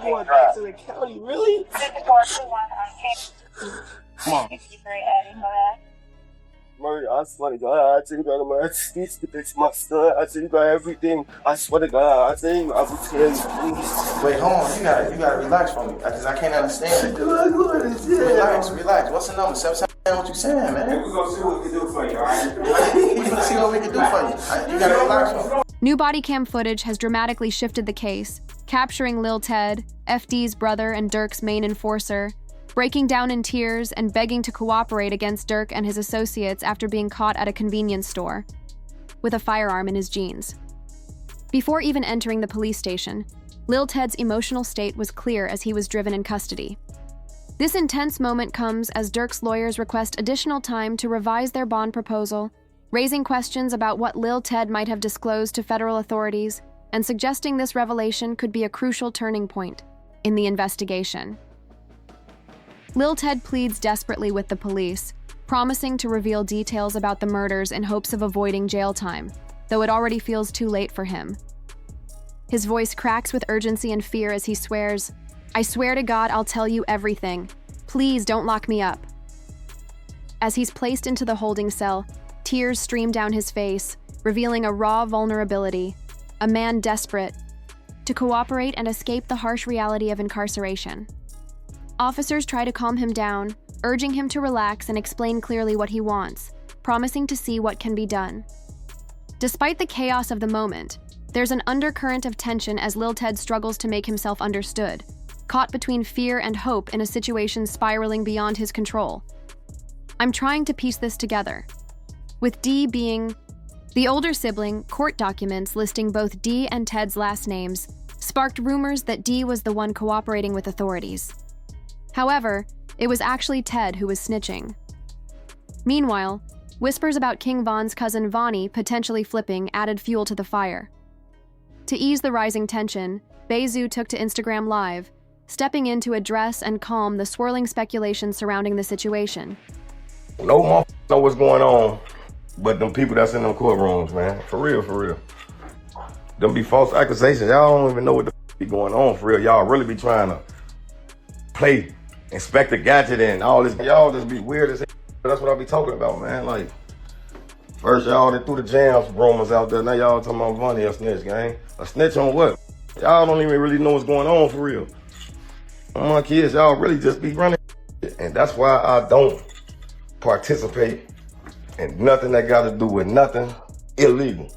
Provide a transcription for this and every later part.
Going back to the county, really? Come on. Murray, I swear to God, I tell you God, I'm gonna teach the bitch my son. I tell you God everything. I swear to God, I tell you, I will tell you, please. Wait, hold on, you gotta relax for me, because I can't understand it. Relax. What's the number? 7 what you saying, man? We're gonna see what we can do for you, alright? We're gonna see what we can do for you. You gotta relax for me. New body cam footage has dramatically shifted the case, capturing Lil Ted, FD's brother and Durk's main enforcer, breaking down in tears and begging to cooperate against Durk and his associates after being caught at a convenience store with a firearm in his jeans. Before even entering the police station, Lil Ted's emotional state was clear as he was driven in custody. This intense moment comes as Durk's lawyers request additional time to revise their bond proposal, raising questions about what Lil Ted might have disclosed to federal authorities and suggesting this revelation could be a crucial turning point in the investigation. Lil Ted pleads desperately with the police, promising to reveal details about the murders in hopes of avoiding jail time, though it already feels too late for him. His voice cracks with urgency and fear as he swears, "I swear to God I'll tell you everything. Please don't lock me up." As he's placed into the holding cell, tears stream down his face, revealing a raw vulnerability, a man desperate to cooperate and escape the harsh reality of incarceration. Officers try to calm him down, urging him to relax and explain clearly what he wants, promising to see what can be done. Despite the chaos of the moment, there's an undercurrent of tension as Lil Ted struggles to make himself understood, caught between fear and hope in a situation spiraling beyond his control. I'm trying to piece this together. With D being the older sibling, court documents listing both D and Ted's last names sparked rumors that D was the one cooperating with authorities. However, it was actually Ted who was snitching. Meanwhile, whispers about King Von's cousin Vonnie potentially flipping added fuel to the fire. To ease the rising tension, Bezu took to Instagram Live, stepping in to address and calm the swirling speculation surrounding the situation. No motherfucker know what's going on, but them people that's in them courtrooms, man. For real. Them be false accusations. Y'all don't even know what the be going on, for real. Y'all really be trying to play Inspector Gadget and all this. Y'all just be weird as hell. That's what I be talking about, man. Like, first y'all that threw the jams rumors out there. Now y'all talking about Vonnie a snitch, gang. A snitch on what? Y'all don't even really know what's going on, for real. My kids, y'all really just be running. And that's why I don't participate in nothing that got to do with nothing illegal.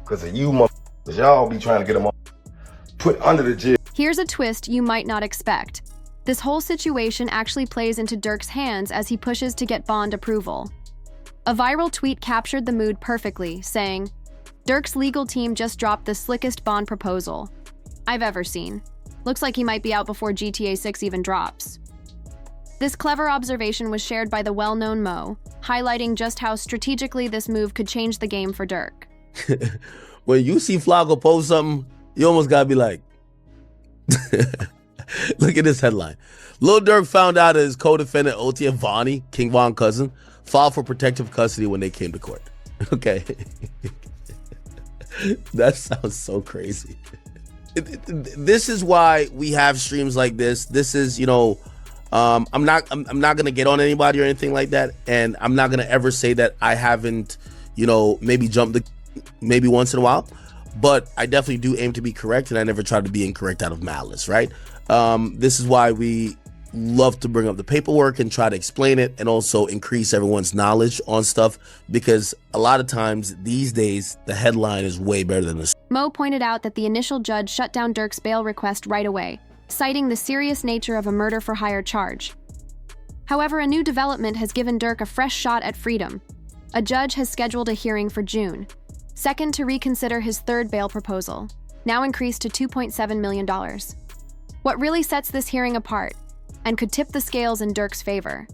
Because of you motherfuckers, y'all be trying to get them put under the jail. Here's a twist you might not expect. This whole situation actually plays into Durk's hands as he pushes to get bond approval. A viral tweet captured the mood perfectly, saying, "Durk's legal team just dropped the slickest bond proposal I've ever seen. Looks like he might be out before GTA 6 even drops." This clever observation was shared by the well-known Mo, highlighting just how strategically this move could change the game for Durk. When you see Flacco post something, you almost gotta be like, look at this headline. Lil Durk found out that his co-defendant Otia Vonnie, King Von cousin, filed for protective custody when they came to court. Okay. That sounds so crazy. This is why we have streams like this. This is, I'm not gonna get on anybody or anything like that, and I'm not gonna ever say that I haven't, maybe jumped maybe once in a while, but I definitely do aim to be correct, and I never try to be incorrect out of malice, right? This is why we love to bring up the paperwork and try to explain it, and also increase everyone's knowledge on stuff, because a lot of times these days the headline is way better than the. Mo pointed out that the initial judge shut down Durk's bail request right away, citing the serious nature of a murder-for-hire charge. However, a new development has given Durk a fresh shot at freedom. A judge has scheduled a hearing for June, second to reconsider his third bail proposal, now increased to $2.7 million. What really sets this hearing apart, and could tip the scales in Durk's favor,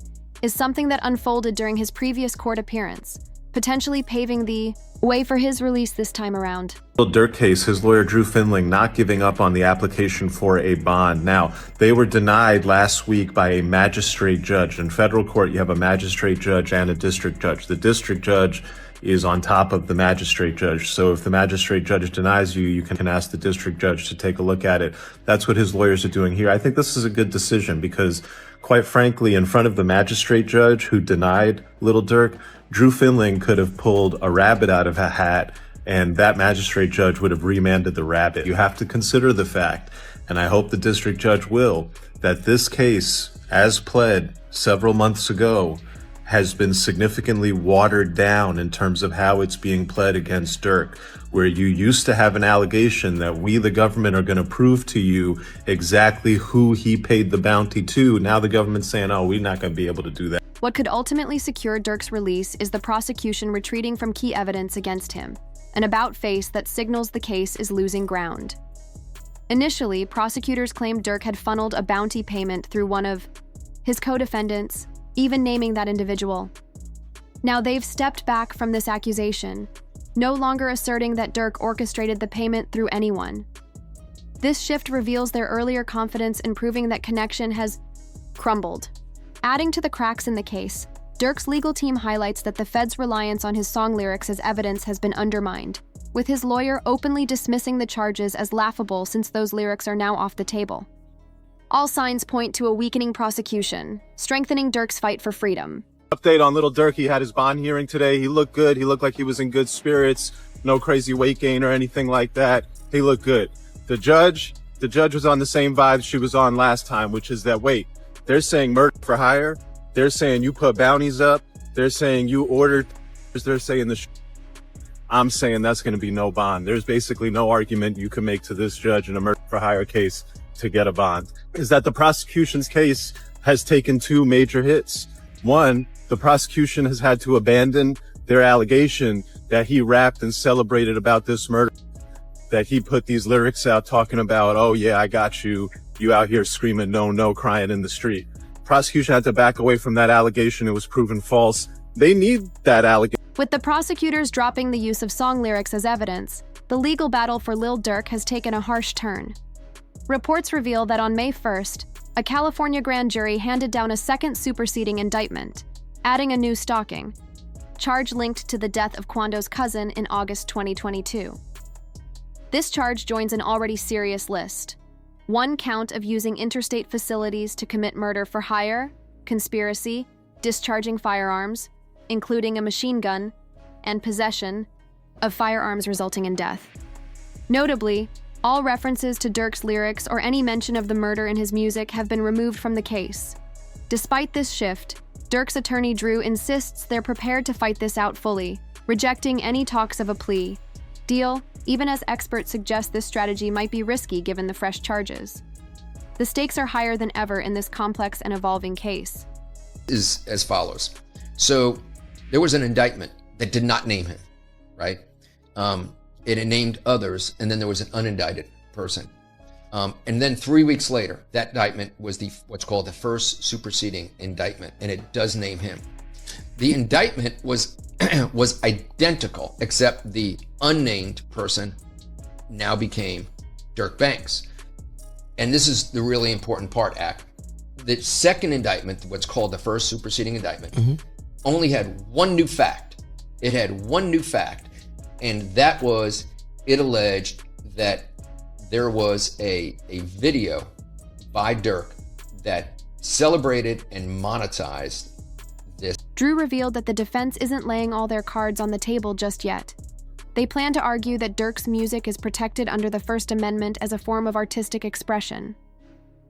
is something that unfolded during his previous court appearance, potentially paving the way for his release this time around. Lil Durk case, his lawyer Drew Finling not giving up on the application for a bond. Now, they were denied last week by a magistrate judge. In federal court, you have a magistrate judge and a district judge. The district judge is on top of the magistrate judge. So if the magistrate judge denies you, you can ask the district judge to take a look at it. That's what his lawyers are doing here. I think this is a good decision because, quite frankly, in front of the magistrate judge who denied Lil Durk, Drew Finling could have pulled a rabbit out of a hat, and that magistrate judge would have remanded the rabbit. You have to consider the fact, and I hope the district judge will, that this case, as pled several months ago, has been significantly watered down in terms of how it's being pled against Durk, where you used to have an allegation that we, the government, are going to prove to you exactly who he paid the bounty to. Now the government's saying, oh, we're not going to be able to do that. What could ultimately secure Durk's release is the prosecution retreating from key evidence against him, an about-face that signals the case is losing ground. Initially, prosecutors claimed Durk had funneled a bounty payment through one of his co-defendants, even naming that individual. Now they've stepped back from this accusation, no longer asserting that Durk orchestrated the payment through anyone. This shift reveals their earlier confidence in proving that connection has crumbled. Adding to the cracks in the case, Durk's legal team highlights that the Fed's reliance on his song lyrics as evidence has been undermined, with his lawyer openly dismissing the charges as laughable since those lyrics are now off the table. All signs point to a weakening prosecution, strengthening Durk's fight for freedom. Update on Lil Durk. He had his bond hearing today. He looked good. He looked like he was in good spirits. No crazy weight gain or anything like that. He looked good. The judge was on the same vibe she was on last time, which is that, wait, they're saying murder for hire. They're saying you put bounties up. They're saying you ordered. They're saying I'm saying that's going to be no bond. There's basically no argument you can make to this judge in a murder for hire case to get a bond. Is that the prosecution's case has taken two major hits. One, the prosecution has had to abandon their allegation that he rapped and celebrated about this murder, that he put these lyrics out talking about, oh yeah, I got you, you out here screaming no, no, crying in the street. Prosecution had to back away from that allegation. It was proven false. They need that allegation. With the prosecutors dropping the use of song lyrics as evidence, the legal battle for Lil Durk has taken a harsh turn. Reports reveal that on May 1st, a California grand jury handed down a second superseding indictment, adding a new stalking charge linked to the death of Quando's cousin in August 2022. This charge joins an already serious list. One count of using interstate facilities to commit murder for hire, conspiracy, discharging firearms, including a machine gun, and possession of firearms resulting in death. Notably, all references to Durk's lyrics or any mention of the murder in his music have been removed from the case. Despite this shift, Durk's attorney Drew insists they're prepared to fight this out fully, rejecting any talks of a plea deal, even as experts suggest this strategy might be risky given the fresh charges. The stakes are higher than ever in this complex and evolving case. Is as follows. So there was an indictment that did not name him, right? It named others, and then there was an unindicted person. And then 3 weeks later, that indictment was what's called the first superseding indictment, and it does name him. The indictment was identical, except the unnamed person now became Durk Banks. And this is the really important part, Ak. The second indictment, what's called the first superseding indictment, only had one new fact. It had one new fact, and that was it alleged that there was a video by Durk that celebrated and monetized this. Drew revealed that the defense isn't laying all their cards on the table just yet. They plan to argue that Durk's music is protected under the First Amendment as a form of artistic expression.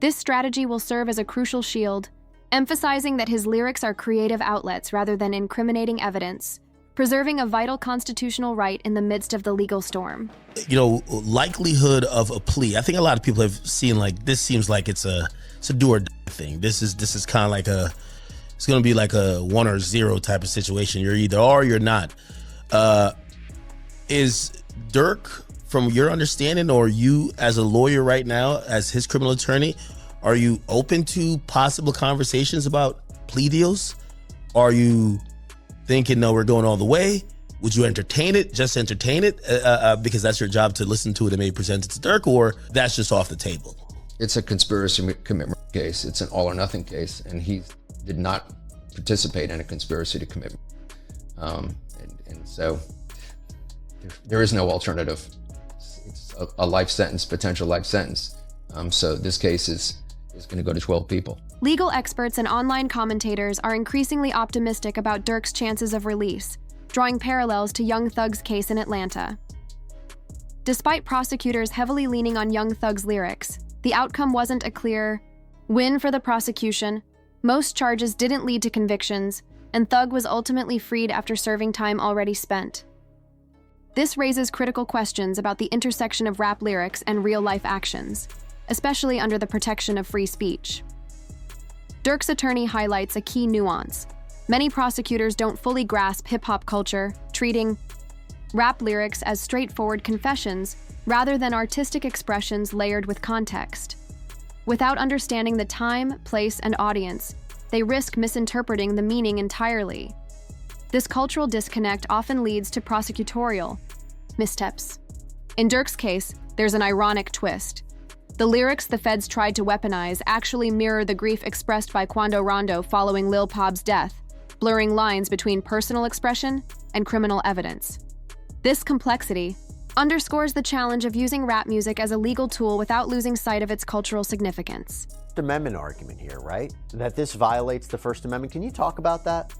This strategy will serve as a crucial shield, emphasizing that his lyrics are creative outlets rather than incriminating evidence, preserving a vital constitutional right in the midst of the legal storm. You know, likelihood of a plea. I think a lot of people have seen, like, this seems like it's a do or die thing. This is kind of like it's going to be like a 1 or 0 type of situation. You're either are or you're not. Is Durk, from your understanding, or you as a lawyer right now, as his criminal attorney, are you open to possible conversations about plea deals? Are you thinking, no, we're going all the way? Would you entertain it, just entertain it, because that's your job to listen to it and maybe present it to Durk, or that's just off the table? It's a conspiracy commitment case. It's an all or nothing case, and he did not participate in a conspiracy to commit. And so there is no alternative. It's a life sentence, potential life sentence. So this case is going to go to 12 people. Legal experts and online commentators are increasingly optimistic about Durk's chances of release, drawing parallels to Young Thug's case in Atlanta. Despite prosecutors heavily leaning on Young Thug's lyrics, the outcome wasn't a clear win for the prosecution. Most charges didn't lead to convictions, and Thug was ultimately freed after serving time already spent. This raises critical questions about the intersection of rap lyrics and real-life actions, especially under the protection of free speech. Durk's attorney highlights a key nuance. Many prosecutors don't fully grasp hip-hop culture, treating rap lyrics as straightforward confessions rather than artistic expressions layered with context. Without understanding the time, place, and audience, they risk misinterpreting the meaning entirely. This cultural disconnect often leads to prosecutorial missteps. In Durk's case, there's an ironic twist. The lyrics the feds tried to weaponize actually mirror the grief expressed by Quando Rondo following Lil Pab's death, blurring lines between personal expression and criminal evidence. This complexity underscores the challenge of using rap music as a legal tool without losing sight of its cultural significance. First Amendment argument here, right? That this violates the First Amendment. Can you talk about that?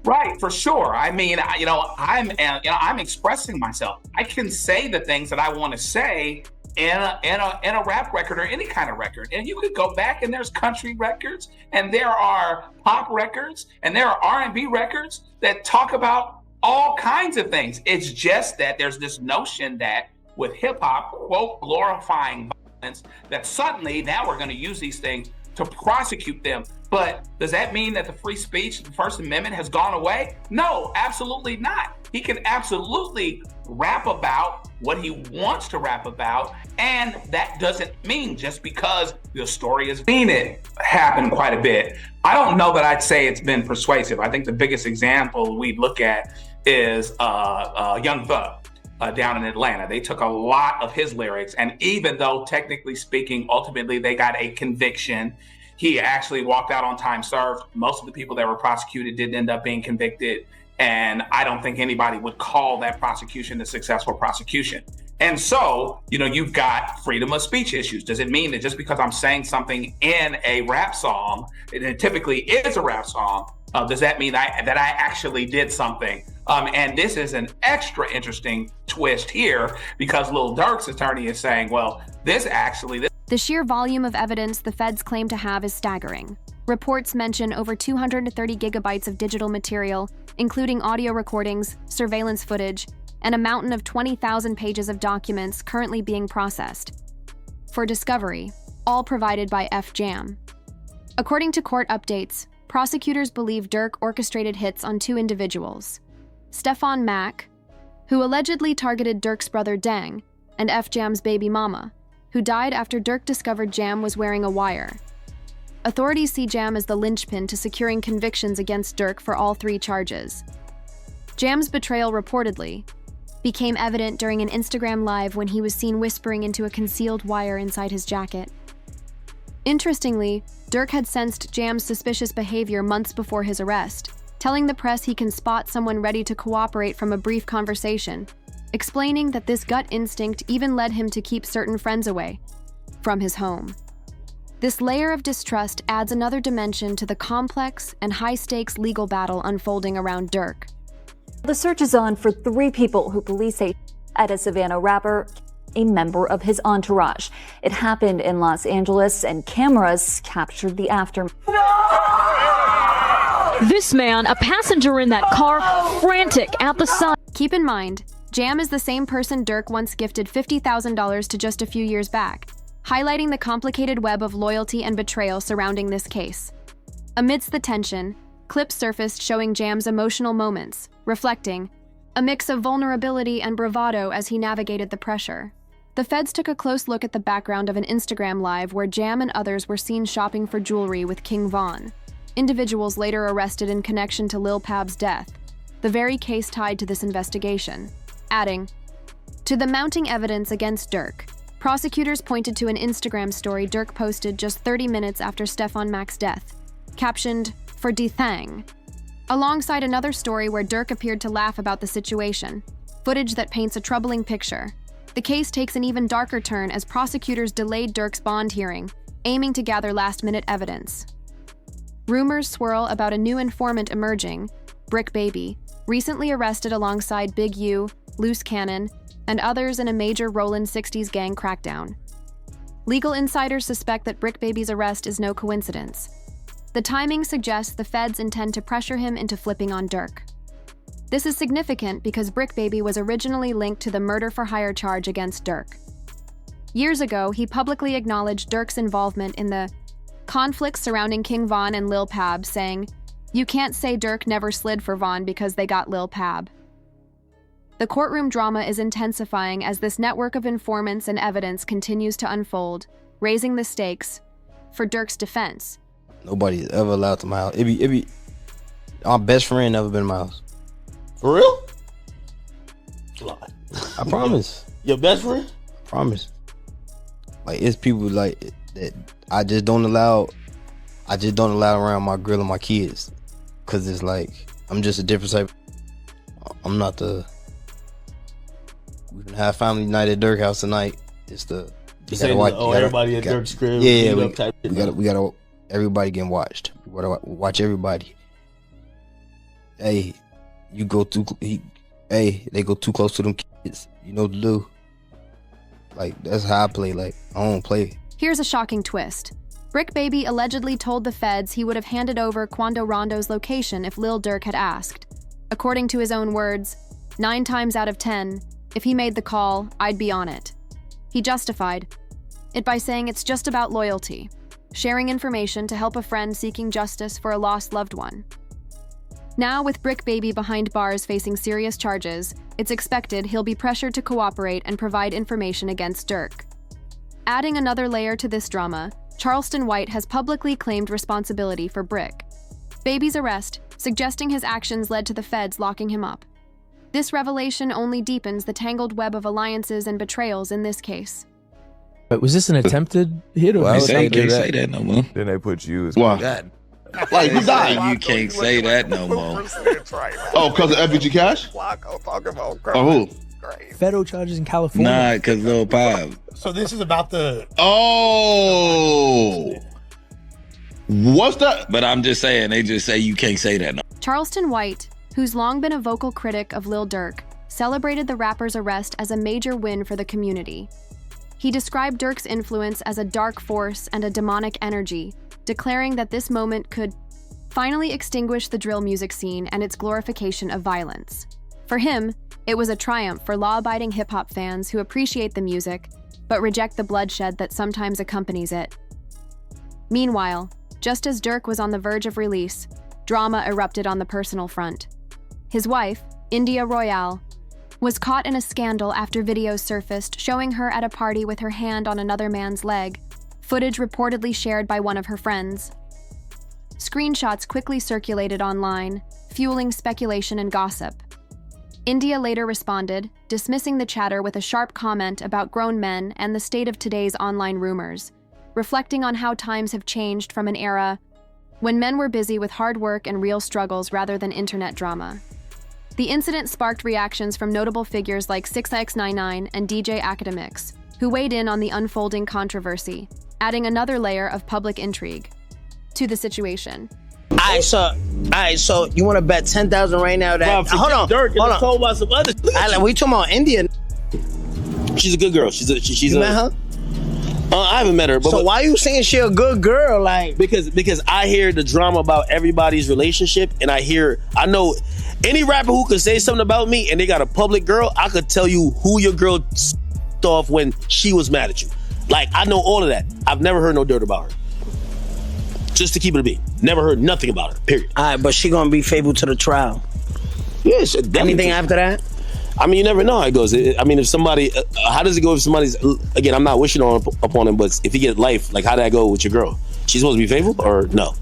Right, for sure. I mean, I'm expressing myself. I can say the things that I want to say in a rap record or any kind of record. And you could go back and there's country records and there are pop records and there are R&B records that talk about all kinds of things. It's just that there's this notion that with hip hop, quote, glorifying violence, that suddenly now we're going to use these things to prosecute them. But does that mean that the free speech, the First Amendment has gone away? No, absolutely not. He can absolutely rap about what he wants to rap about. And that doesn't mean just because the story has seen it happen quite a bit. I don't know that I'd say it's been persuasive. I think the biggest example we look at is Young Thug down in Atlanta. They took a lot of his lyrics, and even though technically speaking, ultimately they got a conviction, he actually walked out on time served. Most of the people that were prosecuted didn't end up being convicted, and I don't think anybody would call that prosecution a successful prosecution. And so, you've got freedom of speech issues. Does it mean that just because I'm saying something in a rap song, and it typically is a rap song, does that mean that I actually did something? And this is an extra interesting twist here because Lil Durk's attorney is saying, well, The sheer volume of evidence the feds claim to have is staggering. Reports mention over 230 gigabytes of digital material, including audio recordings, surveillance footage, and a mountain of 20,000 pages of documents currently being processed for discovery, all provided by FJam. According to court updates, prosecutors believe Durk orchestrated hits on two individuals, Stephon Mack, who allegedly targeted Durk's brother Dang, and FJam's baby mama, who died after Durk discovered Jam was wearing a wire. Authorities see Jam as the linchpin to securing convictions against Durk for all three charges. Jam's betrayal reportedly became evident during an Instagram Live when he was seen whispering into a concealed wire inside his jacket. Interestingly, Durk had sensed Jam's suspicious behavior months before his arrest, telling the press he can spot someone ready to cooperate from a brief conversation, explaining that this gut instinct even led him to keep certain friends away from his home. This layer of distrust adds another dimension to the complex and high-stakes legal battle unfolding around Durk. The search is on for three people who police say at a Savannah rapper, a member of his entourage. It happened in Los Angeles, and cameras captured the aftermath. This man, a passenger in that car, frantic at the sign. Keep in mind, Jam is the same person Durk once gifted $50,000 to just a few years back, highlighting the complicated web of loyalty and betrayal surrounding this case. Amidst the tension, clips surfaced showing Jam's emotional moments, reflecting a mix of vulnerability and bravado as he navigated the pressure. The feds took a close look at the background of an Instagram Live where Jam and others were seen shopping for jewelry with King Von, individuals later arrested in connection to Lil Pab's death, the very case tied to this investigation. Adding to the mounting evidence against Durk, prosecutors pointed to an Instagram story Durk posted just 30 minutes after Stephon Mack's death, captioned, "For D-Thang." alongside another story where Durk appeared to laugh about the situation, footage that paints a troubling picture. The case takes an even darker turn as prosecutors delayed Durk's bond hearing, aiming to gather last-minute evidence. Rumors swirl about a new informant emerging, Brick Baby, recently arrested alongside Big U, Loose Cannon, and others in a major Rollin' 60s gang crackdown. Legal insiders suspect that Brick Baby's arrest is no coincidence. The timing suggests the feds intend to pressure him into flipping on Durk. This is significant because Brick Baby was originally linked to the murder-for-hire charge against Durk. Years ago, he publicly acknowledged Durk's involvement in the conflicts surrounding King Von and Lil Pab, saying, "You can't say Durk never slid for Von because they got Lil Pab." The courtroom drama is intensifying as this network of informants and evidence continues to unfold, raising the stakes for Durk's defense. Nobody's ever allowed to my house. It be our best friend never been in my house. For real? I promise. Your best friend? Promise. Like, it's people like that I just don't allow around my girl and my kids, cause it's like I'm just a different type. I'm not the. We're gonna have family night at Durk house tonight. It's the. Everybody at Durk's crib. Yeah, we gotta. Everybody getting watched. We gotta watch everybody. Hey, they go too close to them kids. You know what to do. Like, that's how I play. Like, I don't play. Here's a shocking twist. Brick Baby allegedly told the feds he would have handed over Quando Rondo's location if Lil Durk had asked. According to his own words, 9 times out of 10, if he made the call, I'd be on it. He justified it by saying it's just about loyalty, sharing information to help a friend seeking justice for a lost loved one. Now, with Brick Baby behind bars facing serious charges, it's expected he'll be pressured to cooperate and provide information against Durk. Adding another layer to this drama, Charleston White has publicly claimed responsibility for Brick Baby's arrest, suggesting his actions led to the feds locking him up. This revelation only deepens the tangled web of alliances and betrayals in this case. But was this an attempted hit? Or You can't say that no more. Then they put you as God. Like, who died? You can't say that no more. Oh, because of FBG Cash? Oh, who? Federal charges in California. Nah, because Lil Pab. So this is about the... Oh! What's that? But I'm just saying, they just say you can't say that no more. Charleston White, who's long been a vocal critic of Lil Durk, celebrated the rapper's arrest as a major win for the community. He described Durk's influence as a dark force and a demonic energy, declaring that this moment could finally extinguish the drill music scene and its glorification of violence. For him, it was a triumph for law-abiding hip-hop fans who appreciate the music, but reject the bloodshed that sometimes accompanies it. Meanwhile, just as Durk was on the verge of release, drama erupted on the personal front. His wife, India Royale, was caught in a scandal after videos surfaced showing her at a party with her hand on another man's leg, footage reportedly shared by one of her friends. Screenshots quickly circulated online, fueling speculation and gossip. India later responded, dismissing the chatter with a sharp comment about grown men and the state of today's online rumors, reflecting on how times have changed from an era when men were busy with hard work and real struggles rather than internet drama. The incident sparked reactions from notable figures like 6ix99 and DJ Academics, who weighed in on the unfolding controversy, adding another layer of public intrigue to the situation. Alright, so you want to bet 10,000 right now that hold on. Told about some other We talking about India. She's a good girl. She's You met her? I haven't met her. But So why you saying she a good girl? Like because I hear the drama about everybody's relationship, and I know any rapper who could say something about me and they got a public girl, I could tell you who your girl off when she was mad at you. Like, I know all of that. I've never heard no dirt about her. Just to keep it a beat. Never heard nothing about her, period. All right, but she gonna be faithful to the trial. Yes. Anything after that? I mean, you never know how it goes. I mean, if somebody, how does it go if somebody's, again, I'm not wishing upon him, but if you get life, like, how did that go with your girl? She's supposed to be faithful or no?